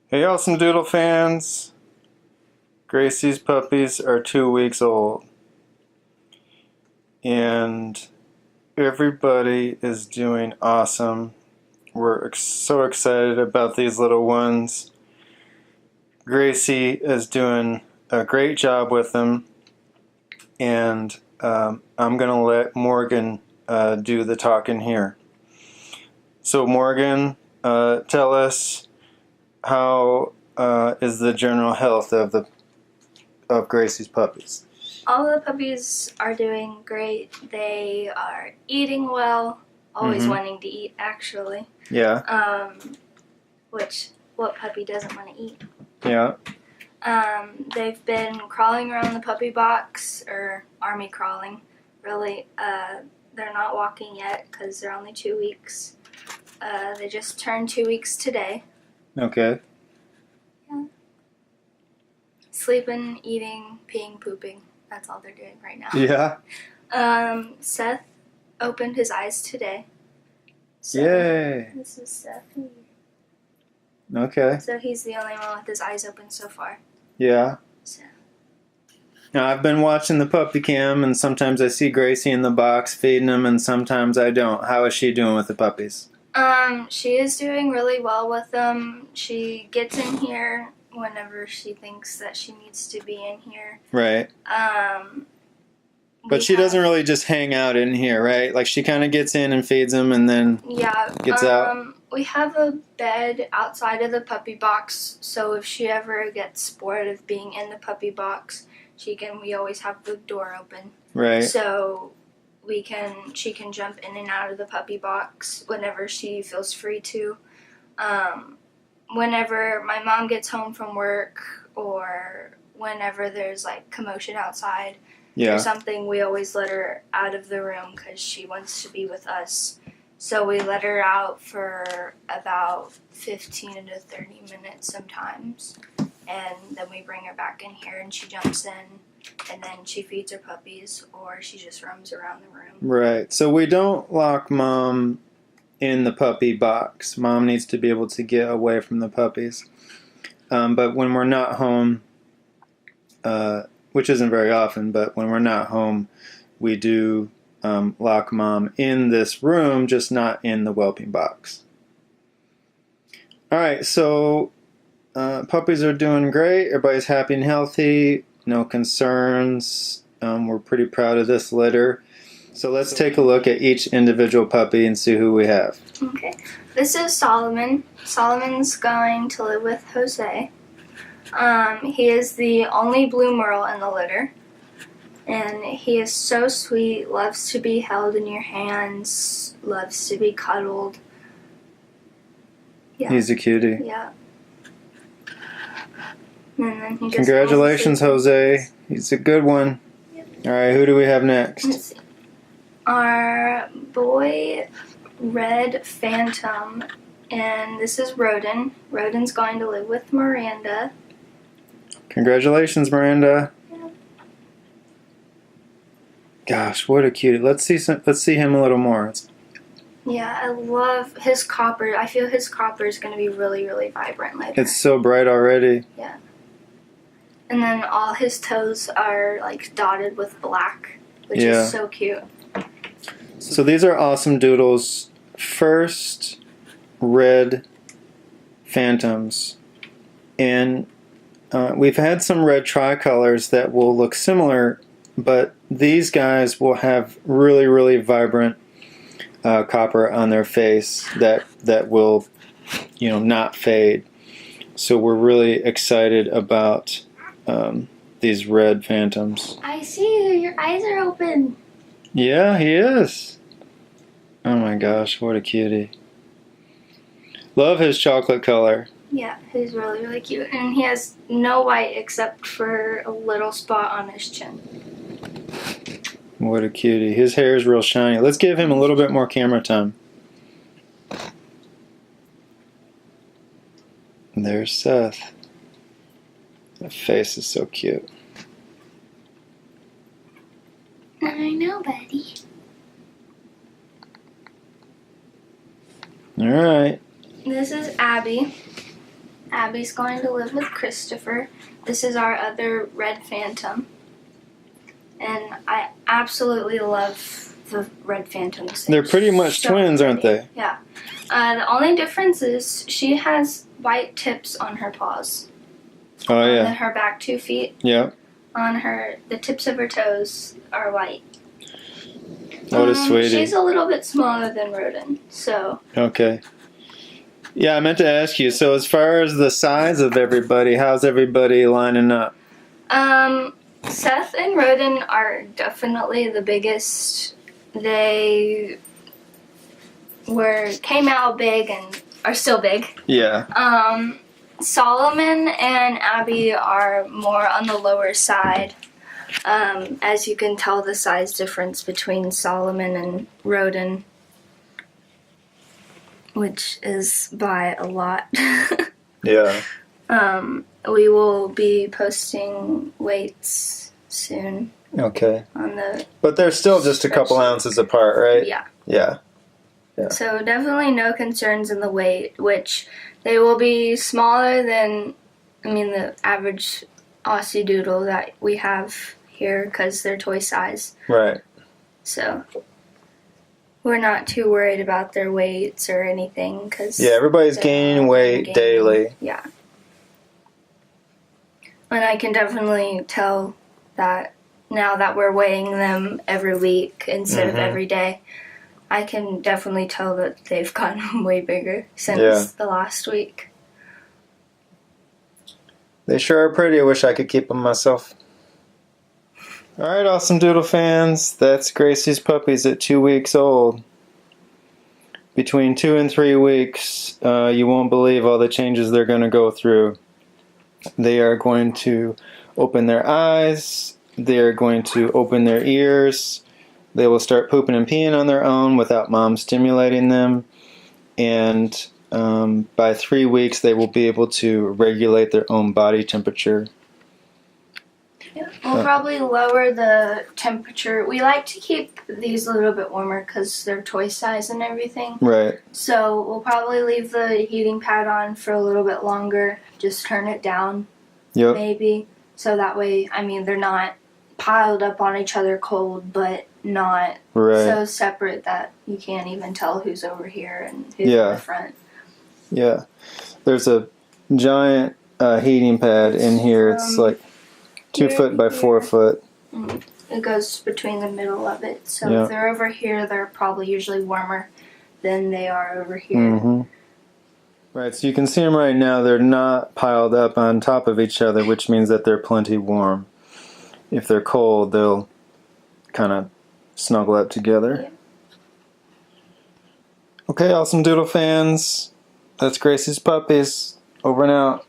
Hey, AussieDoodle fans! Gracie's puppies are 2 weeks old, and everybody is doing awesome. We're so excited about these little ones. Gracie is doing a great job with them, and I'm going to let Morgan do the talking here. So Morgan, tell us, how is the general health of Gracie's puppies? All the puppies are doing great. They are eating well, always wanting to eat, actually. Yeah. What puppy doesn't want to eat? Yeah. They've been crawling around the puppy box, or army crawling, really. They're not walking yet because they're only 2 weeks. They just turned 2 weeks today. Okay. Yeah. Sleeping, eating, peeing, pooping. That's all they're doing right now. Yeah. Seth opened his eyes today. So Yay. This is Seth. Okay. So he's the only one with his eyes open so far. Yeah. So. Now, I've been watching the puppy cam, and sometimes I see Gracie in the box feeding them, and sometimes I don't. How is she doing with the puppies? She is doing really well with them. She gets in here whenever she thinks that she needs to be in here. Right. But she doesn't really just hang out in here, right? Like, she kind of gets in and feeds them and then gets out. We have a bed outside of the puppy box, so if she ever gets bored of being in the puppy box, we always have the door open. Right. So she can jump in and out of the puppy box whenever she feels free to. Whenever my mom gets home from work, or whenever there's like commotion outside or something, we always let her out of the room because she wants to be with us. So we let her out for about 15 to 30 minutes sometimes, and then we bring her back in here and she jumps in, and then she feeds her puppies, or she just roams around the room. Right. So we don't lock Mom in the puppy box. Mom needs to be able to get away from the puppies. But when we're not home, which isn't very often, but when we're not home, we do lock Mom in this room, just not in the whelping box. All right, so puppies are doing great. Everybody's happy and healthy. No concerns. We're pretty proud of this litter. So let's take a look at each individual puppy and see who we have. Okay. This is Solomon. Solomon's going to live with Jose. He is the only blue merle in the litter. And he is so sweet, loves to be held in your hands, loves to be cuddled. Yeah. He's a cutie. Yeah. And then he Congratulations, Jose. He's a good one. Yep. All right, who do we have next? Let's see. Our boy, Red Phantom, and this is Rodin. Rodin's going to live with Miranda. Congratulations, Miranda. Yeah. Gosh, what a cutie. Let's see him a little more. Yeah, I love his copper. I feel his copper is going to be really, really vibrant later. It's so bright already. Yeah. And then all his toes are like dotted with black, which is so cute. So these are AussieDoodles' first red phantoms. And we've had some red tricolors that will look similar, but these guys will have really, really vibrant copper on their face that will, not fade. So we're really excited about these red phantoms. I see you. Your eyes are open. Yeah, he is. Oh my gosh, what a cutie. Love his chocolate color. Yeah, he's really, really cute. And he has no white except for a little spot on his chin. What a cutie. His hair is real shiny. Let's give him a little bit more camera time. There's Seth. That face is so cute. I know, buddy. All right. This is Abby. Abby's going to live with Christopher. This is our other red phantom. And I absolutely love the red phantoms. They're pretty much twins, aren't they? Yeah. The only difference is she has white tips on her paws. Oh, yeah. On her back 2 feet. Yeah. On the tips of her toes are white. What a sweetie. She's a little bit smaller than Roden, so. Okay. Yeah, I meant to ask you, so as far as the size of everybody, how's everybody lining up? Seth and Roden are definitely the biggest. They came out big and are still big. Yeah. Solomon and Abby are more on the lower side. As you can tell, the size difference between Solomon and Roden, which is by a lot. Yeah. We will be posting weights soon. Okay. On but they're still just a couple ounces apart, right? Yeah. Yeah. Yeah. So definitely no concerns in the weight, which they will be smaller than, the average AussieDoodle that we have here because they're toy size. Right. So we're not too worried about their weights or anything. Yeah, everybody's gaining weight daily. Yeah. And I can definitely tell that now that we're weighing them every week instead of every day, I can definitely tell that they've gotten way bigger since the last week. They sure are pretty. I wish I could keep them myself. Alright, AussieDoodle fans, that's Gracie's puppies at 2 weeks old. Between 2 and 3 weeks, you won't believe all the changes they're going to go through. They are going to open their eyes, they are going to open their ears, they will start pooping and peeing on their own without mom stimulating them, and by 3 weeks they will be able to regulate their own body temperature. Yeah, we'll probably lower the temperature. We like to keep these a little bit warmer because they're toy size and everything. Right. So we'll probably leave the heating pad on for a little bit longer. Just turn it down, maybe. So that way, they're not piled up on each other cold, but not so separate that you can't even tell who's over here and who's in the front. Yeah. There's a giant heating pad in here. It's like 2 foot by 4 foot. It goes between the middle of it. So if they're over here, they're probably usually warmer than they are over here. Mm-hmm. Right, so you can see them right now. They're not piled up on top of each other, which means that they're plenty warm. If they're cold, they'll kind of snuggle up together. Yeah. Okay, AussieDoodle fans, that's Gracie's puppies. Over and out.